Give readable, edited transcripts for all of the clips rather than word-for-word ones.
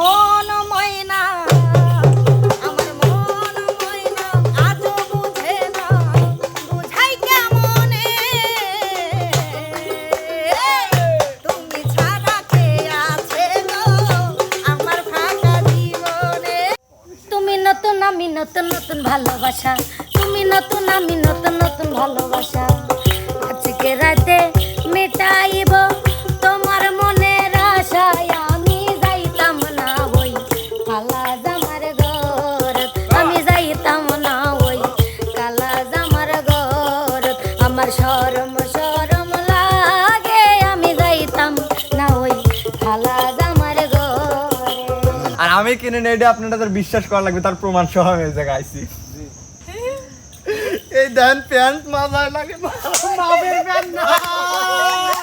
মন ময়না আমার মন ময়না আজও বুঝে না বুঝাই কেমনে তুমি ছাড়া কে আছে গো আমার ফাঁকা জীবনে তুমি নতুন আমি নতুন নতুন ভালোবাসা তুমি নতুন আমি নতুন নতুন ভালোবাসা আজকে রাতে মেটাইব তোমার মনের আশায় আমি যাইতাম না ওই কালা জামার ঘর আমি যাইতাম না ওই কালা জামার ঘর আমার শরম শরম লাগে আমি যাইতাম না ওই কালা জামার ঘর আর আমি কিনে নেই আপনাদের বিশ্বাস করা লাগবে তার প্রমাণ সহ আমি এই জায়গায় আইছি এই দেন প্যান্ট মাথায় লাগে মাবের প্যান্ট না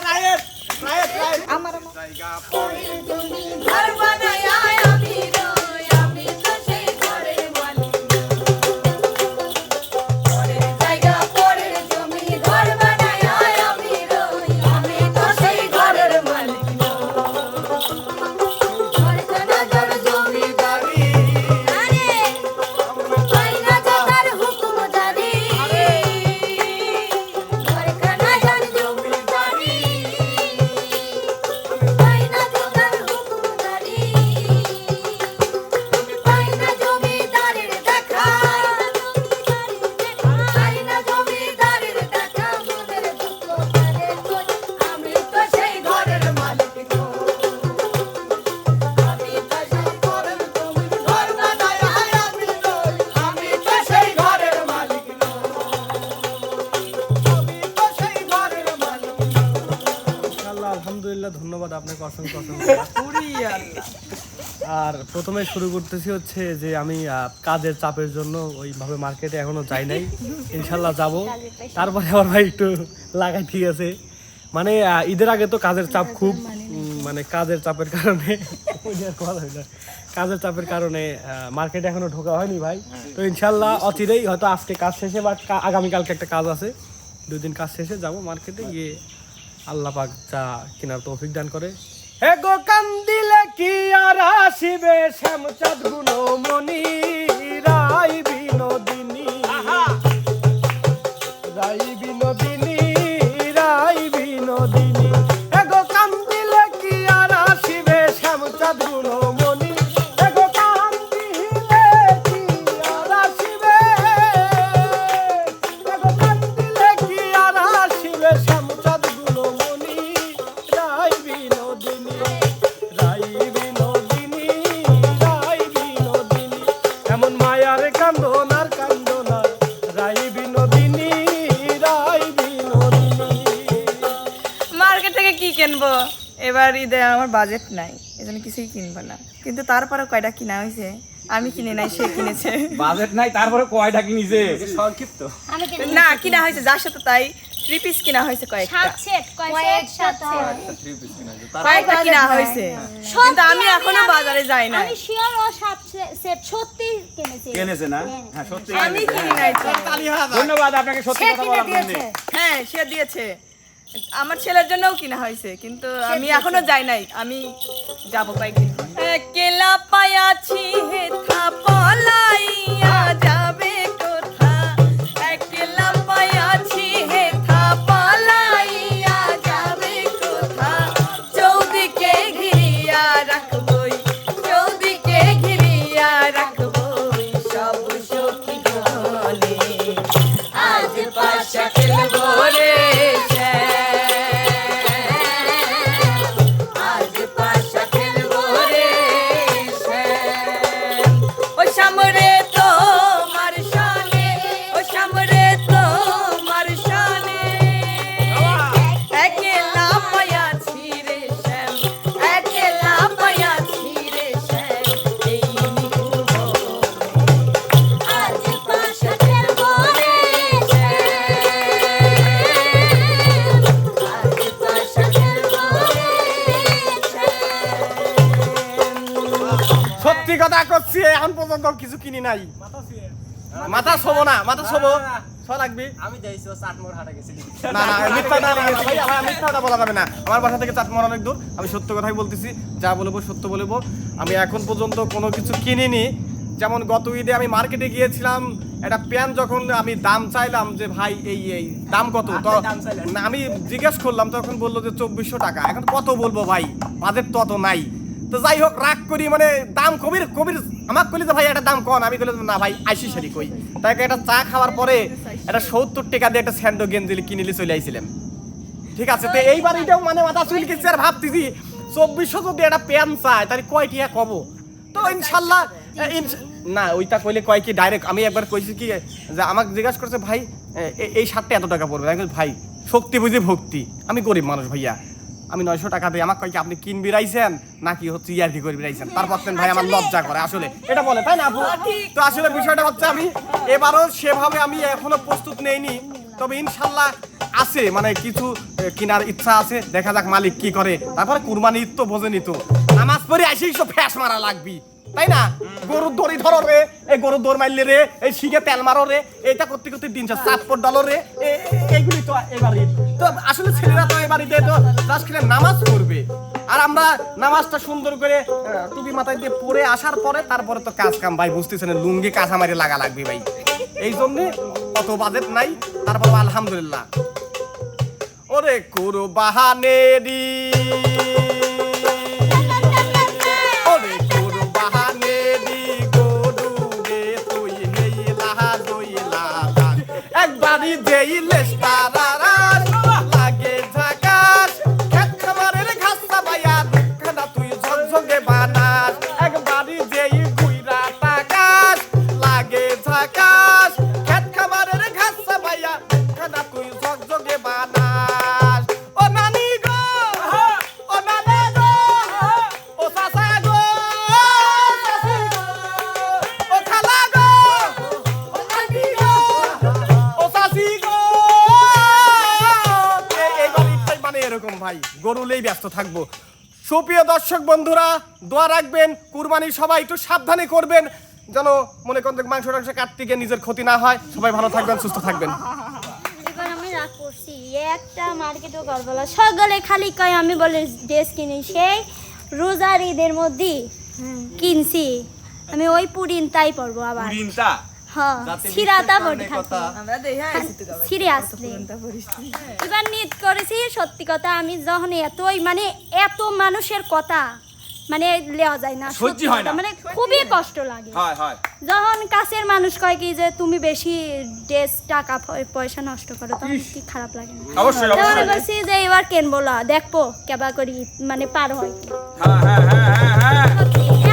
রাইট আমার জায়গা পড়ে তুমি ঘর বানায় আমি রই আমি তো সেই ঘরের মালিক পরে জায়গা পড়ে তুমি ঘর বানায় আমি রই আমি তো সেই ঘরের মালিক ঘর কানা ঘর জমিদারি আরে পাইনা যাতার হুকুম জারি ঘর কানা ঘর জমিদারি পাইনা যাতার হুকুম জারি পাইনা জমিদারের দেখা পাইনা জমিদারের দেখা মনের দুঃখ করে কই আমি তো সেই ঘরের মালিক গো আমি তো সেই ঘরের তুমি ঘর বানায় আমি রই আমি তো সেই ঘরের মালিক গো আমি তো সেই ঘরের মালিক ইনশাআল্লাহ আলহামদুলিল্লাহ ধন্যবাদ আপনাকে অসংখ্য আর প্রথমে শুরু করতেছি হচ্ছে যে আমি কাজের চাপের জন্য ওইভাবে মার্কেটে এখনো যাই নাই ইনশাল্লাহ যাব তারপরে আমার ভাই একটু লাগাই ঠিক আছে মানে ঈদের আগে তো কাজের চাপ খুব মানে কাজের চাপের কারণে কাজের চাপের কারণে মার্কেটে এখনো ঢোকা হয়নি ভাই তো ইনশাল্লাহ অচিরেই হয়তো আজকে কাজ শেষে বা আগামীকালকে একটা কাজ আছে 2 দিন কাজ শেষে যাব মার্কেটে গিয়ে আল্লাহ পাক যা কেনার তৌফিক দান করে হে গো কান্দিলে কি আর আসিবে শ্যামচাঁদ গুণমণি রাই বিনোদিনী রাই বিনোদিনী রাই বিনোদিনী হে গো কান্দিলে কি আর আসিবে শ্যামচাঁদ গুণমণি হে গো কান্দিলে কি আর আসিবে হে গো কান্দিলে কি আর আসিবে শ্যামচাঁদ গুণমণি রাই বিনোদিনী রাই বিনোদিনী রাই বিনোদিনী এমন মায়ার কান্দন আর কান্দনা রাই বিনোদিনী রাই বিনোদিনী মার্কেট থেকে কি কিনবো এবার ঈদে আমার বাজেট নাই এজন্য কিছুই কিনবো না কিন্তু তারপরে কয়টা কিনা হয়েছে আমি কিনে নাই সে কিনেছে বাজেট নাই তারপরে কয়টা কিনিছে সংক্ষিপ্ত আমি কিনে না কিনা হয়েছে যার সাথে তাই 3 পিস কিনা হয়েছে কয়েকটা সেট কয়েক সাথে কয়েকটা কিনা হয়েছে কিন্তু আমি এখনো বাজারে যাই না আমি শিওর ও সাত সেট সত্যি কিনেছি কিনেছে না হ্যাঁ সত্যি আমি কিনি নাই তো। ধন্যবাদ আপনাকে সত্যি সে কথা কিনে বলার জন্য দিয়েছে হ্যাঁ সে দিয়েছে আমার ছেলের জন্যও কিনা হয়েছে কিন্তু আমি এখনো যাই নাই আমি যাবো কয়েকদিন একলা পায়াছি হেথা পলাইয়া যাবে কোথা একলা পায়াছি হেথা পলাইয়া যাবে কোথা চৌদিকে ঘিরিয়া রাখবই চৌদিকে ঘিরিয়া রাখবই সব সখী গনে আজ পাশা খেলবো রে আজ পাশা খেলবো রে ওই সামরে তো মারশানে ওই সামরে তো মারশানে একলা পায়াছি রে শ্যাম একলা পায়াছি রে শ্যাম এই নিকুল আজ পাশা খেলবো রে আজ পাশা খেলবো রে সত্যি কথা করছি এখন পর্যন্ত কিছু কিনি নাই মাথা শোবো না, মাথা শোবো লাগবে। আমি যাইছি ও চাটমোর হাটে গেছি। না না মিথ্যা না ভাই, আমার মিথ্যাটা বলা যাবে না। আমার বাসা থেকে চাটমোহর অনেক দূর, আমি সত্য কথাই বলতেছি, যা বলবো সত্য বলবো। আমি এখন পর্যন্ত কোনো কিছু কিনিনি। যেমন গত ঈদে আমি মার্কেটে গিয়েছিলাম, একটা প্যান্ট যখন আমি দাম চাইলাম যে ভাই এই দাম কত, তো না, আমি জিজ্ঞেস করলাম, তখন বললো যে 2400 টাকা। এখন কত বলবো ভাই, বাজেট তো অত নাই। তো যাই হোক, রাগ করি, মানে দাম কবির আমার কইলে যে ভাই একটা দাম কম, আমি কইলে না ভাই 80 সারি কই। তাই একটা চা খাওয়ার পরে একটা 70 টাকা দিয়ে একটা স্যান্ডো গেঞ্জি কিনিলে চলে আইছিলাম। ঠিক আছে, তো এইবার এটাও মানে মাথা চুলকিছে আর ভাবতেছি 2400 যদি একটা প্যান্ট চাই তাহলে কয় টাকা কব। তো ইনশাল্লাহ না, ওইটা কইলে কয় কি ডাইরেক্ট আমি একবার কইছি কি যে আমাকে জিজ্ঞাসা করছে ভাই এই শার্টটা এত টাকা পড়বে। আমি ভাই শক্তি বুঝি ভক্তি, আমি গরিব মানুষ ভাইয়া, আমি 900 টাকা দিই। আমাকে কয় কি আপনি কিনবি রাইছেন নাকি হচ্ছে ইয়ার্কি করবি রাইছেন? তারপর ভাই আমার লজ্জা করে আসলে এটা বলে, তাই না আপু? তো আসলে বিষয়টা হচ্ছে আমি এবারও সেভাবে আমি এখনো প্রস্তুত নেইনি, তবে ইনশাল্লাহ আছে, মানে কিছু কেনার ইচ্ছা আছে, দেখা যাক মালিক কি করে। তারপরে কুরবানি ঈদ তো বোঝেনি, তো নামাজ পড়ে আসেই সব ফ্যাস মারা লাগবি, তাই না? গরুর দড়ি ধরো রে, এই গরুর দৌড় মারলে রে, এই শিখে তেল মারো রে, এইটা করতে করতে দিন চাপড় ডালো রে, এইগুলি তো এবারে। তো আসলে ছেলেরা তো এবারে তো জাস্ট নামাজ পড়বে, আর আমরা নামাজটা সুন্দর করে টুপি মাথায় দিয়ে পড়ে আসার পরে তারপরে তো কাজ কাম ভাই, বুঝতেছেন, লুঙ্গি কাঁচা মারি লাগা লাগবে ভাই। এই জন্যে অত বাজেট নাই, তারপর আলহামদুলিল্লাহ। ওরে কুরবানেরি একবারই যেই লেস্তারার লাগে ঝাকাস, খেত খামারের ঘাসা বাইয়া দুখানা তুই ঝকঝকে বানাস। একবারই যেই গুইরা টাকাস লাগে ঝাকাস, খেত খামারের ঘাসা বাইয়া দুখানা তুই ঝকঝকে বানাস। ও নানি গো, ও নানা গো, ও চাচা গো, ও খালা গো, ও নানি গো, এরকম ভাই গরুলেই ব্যস্ত থাকবো। সুপ্রিয় দর্শক বন্ধুরা, দোয়া রাখবেন, কুরবানি সবাই একটু সাবধানে করবেন, যেন মনে করেন মাংস টাংস কাটতে গিয়ে নিজের ক্ষতি না হয়। সবাই ভালো থাকবেন, সুস্থ থাকবেন। এবার আমি রাগ করছি, একটা মার্কেটও করবো না, সকলে খালি কয় আমি বলে ড্রেস কিনি, সেই রোজার ঈদের মধ্যে কিনছি আমি ওই পুরিন, তাই পরবো আবার। হ্যাঁ, সিরাতা বডি থাকে আমরা দেখাই আছি তো গাবা সিরিয়াসলি এবার নিত করেছি। সত্যি কথা, আমি যখন এতই মানে এত মানুষের কথা মানে লেওয়া যায় না, সত্যি কথা মানে খুবই কষ্ট লাগে। যখন কাছের মানুষ কয় কি যে তুমি বেশি ড্রেস টাকা পয়সা নষ্ট করো, তখন কি খারাপ লাগে না? অবশ্যই মনে করছি যে এবার কেনবো না, দেখবো কেবা করি মানে পার হয়।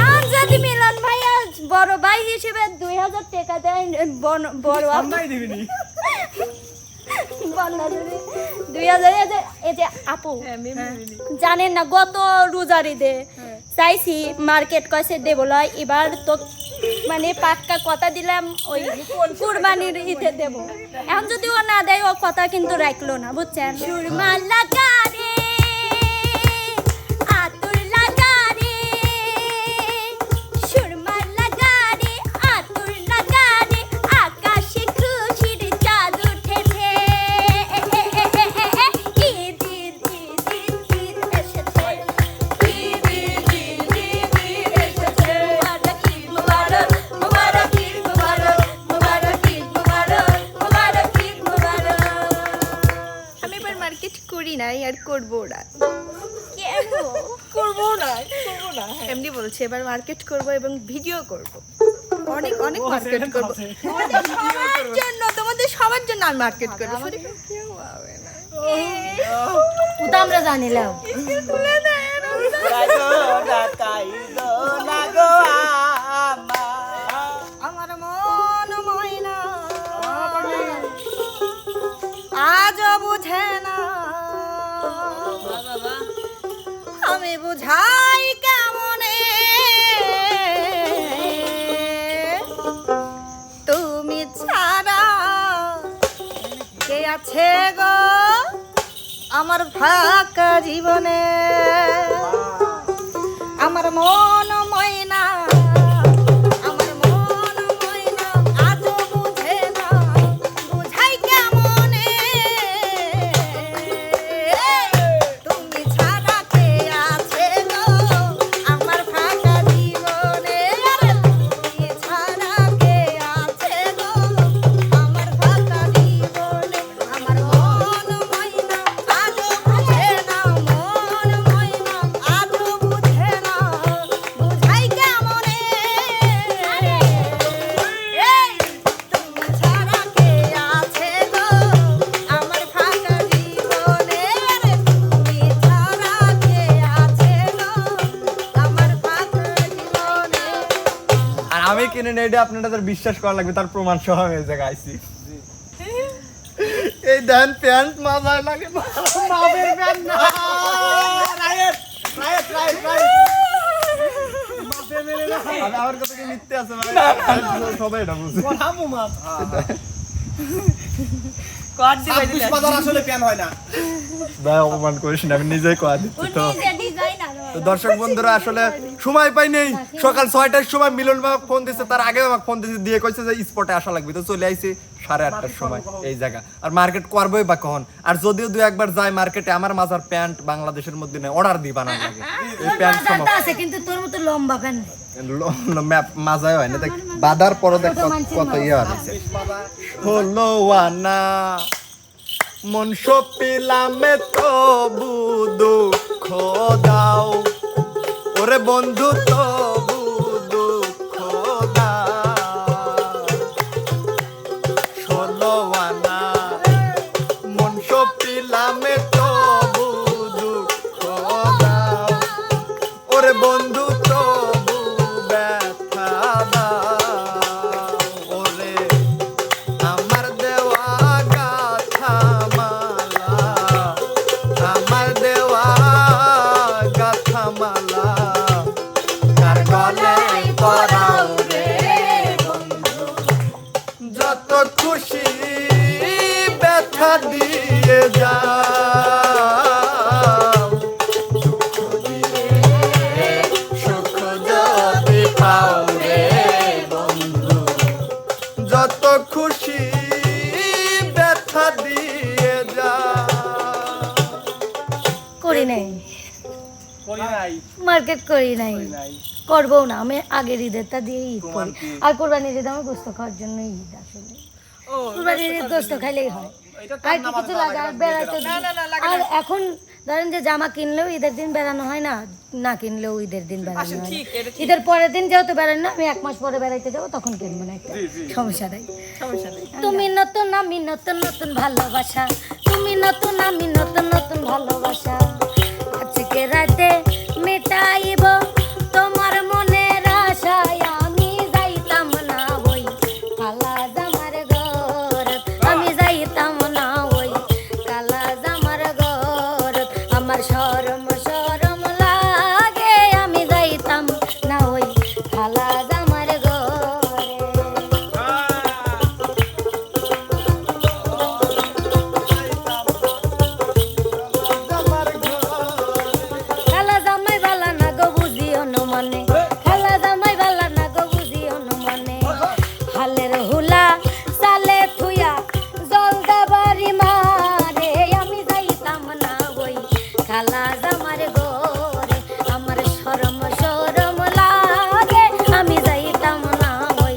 এখন যদি মিলন ভাইয়া বড় ভাই হিসেবে 2000 টাকা দেয়, বড় বন্যা যদি 2000 এই যে আপু জানেন না, গত রোজার ঈদে চাইছি মার্কেট কয়েছে দেবো লয়, এবার তো মানে পাক্কা কথা দিলাম ওই কুরবানির ঈদে দেবো। এখন যদি ও না দেয়, ও কথা কিন্তু রাখলো না, বুঝছেন? সুরমা লাগা রে, আতুর লাগা রে, সুরমা লাগা রে, আতুর লাগা রে, আকাশে খুশির চাঁদ উঠেছে, ঈদ ঈদ ঈদ ঈদ ঈদ এসেছে, ঈদ ঈদ ঈদ ঈদ ঈদ এসেছে, মুবারক মুবারক ঈদ মুবারক, মুবারক ঈদ মুবারক, মুবারক ঈদ মুবারক। আমি এবার মার্কেট করি নাই আর করবো না, করবো না এমনি বলছি, এবার মার্কেট করব এবং ভিডিও করব, অনেক অনেক মার্কেট করব সবার জন্য, তোমাদের সবার জন্য আমি মার্কেট করব। ওটা আমরা জানিলাম। আমার মন ময়না আজও বুঝে না, আমি বুঝাই কেমনে, তুমি ছাড়া কে আছে গো আমার ফাঁকা জীবনে। আমার মন ময়না, আমার মন ময়না আজও আমি কিনে নেই, এটা আপনাদের বিশ্বাস করা লাগবে, তার প্রমাণ সহ আমি এই জায়গায় আইছি। এই দেন প্যান্ট মাথায় লাগে, মাপের প্যান্ট না রাইট রাইট রাইট রাইট মাপে মেলে না আমার কথা কি মিথ্যে আছে ভাই? সবাই এটা বুঝে। হামু মাপ কর দিবে 26 বাজার আসলে প্যান হয় না। ভাই অপমান করিস না, আমি নিজেই কয়া দিচ্ছি। তো ডিজাইনার তো দর্শক বন্ধুরা আসলে সময় পাই নেই, সকাল 6টার সময় মিলন আমাকে ফোন দিচ্ছে, তার আগে আমাকে ফোন দিচ্ছে, দিয়ে কইছে যে স্পটে আসা লাগবে। তো চলে আইছি 8:30টার সময় এই জায়গা, আর মার্কেট করবোই বা কখন, আর যদিও দু একবার যাই মার্কেটে, আমার মাজার প্যান্ট বাংলাদেশের মধ্যে নেই, অর্ডার দিই বানানো লাগে এই প্যান্ট সময় আছে কিন্তু তোর মতো লম্বা প্যান্ট ম্যাপ মাজায় হয় না, দেখ বাদার পরে দেখ কত ইয়ে আছে। হলো আনা মন সপিলামে তবু দুঃখ দাও, ওরে বন্ধু তবু দুঃখ দাও। হলো আনা মন সপিলামে তবু দুঃখ দাও, ওরে বন্ধু তবু ব্যথা দাও, ওরে আমার দেওয়া গাথা মালা, আমার দেওয়া গাথা মালা কার গলায় পরাও রে বন্ধু, যত খুশি ব্যথা দিয়ে যাও, দুঃখ দিয়ে সুখ যদি পাও রে বন্ধু, যত খুশি ব্যথা দিয়ে যাও। করি নাই, করি নাই মার্কেট করি নাই, নাই করবো না। আমি আগের ঈদেরটা দিয়ে ঈদ করি, আর কোরবানির ঈদ আমার গোস্ত খাওয়ার জন্য ঈদ আসলে। কোরবানির ঈদ গোস্ত খাইলেই হয়, আর কি কিছু লাগে, আর বেড়াতে আর এখন ধরেন যে জামা কিনলেও ঈদের দিন বেড়ানো হয় না, না কিনলেও ঈদের দিন বেড়ানো হয় না। ঈদের পরের দিন যেহেতু বেড়ান না, আমি 1 মাস পরে বেড়াইতে যাবো, তখন কিনবো না, একটা সমস্যা নাই। তুমি নতুন আমি নতুন নতুন ভালোবাসা, তুমি নতুন আমি নতুন নতুন ভালোবাসা, আজকে রাতে মেটাইব তোমার মনের আশায়, আমি যাইতাম না ওই কালা জামার ঘর, আমি যাইতাম না ওই কালা জামার ঘর, আমার শরম শরম লাগে, আমি যাইতাম না ওই কালা জামার ঘরে। খালা জামাই বালা না গো বুঝিও ন মনে, খালা জামাই বালা না গো বুঝিও ন মনে, হালের হুলা সালে থুয়া জল দাবারি মারে, আমি যাইতাম না ওই খালা জামার ঘরে, আমার শরম শরম লাগে, আমি যাইতাম না ওই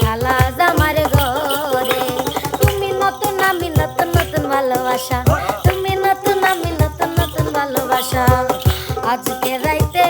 খালা জামার ঘরে। তুমি নতুন আমি নতুন নতুন ভালোবাসা, তুমি নতুন আমি নতুন নতুন ভালোবাসা, আজকে রাইতে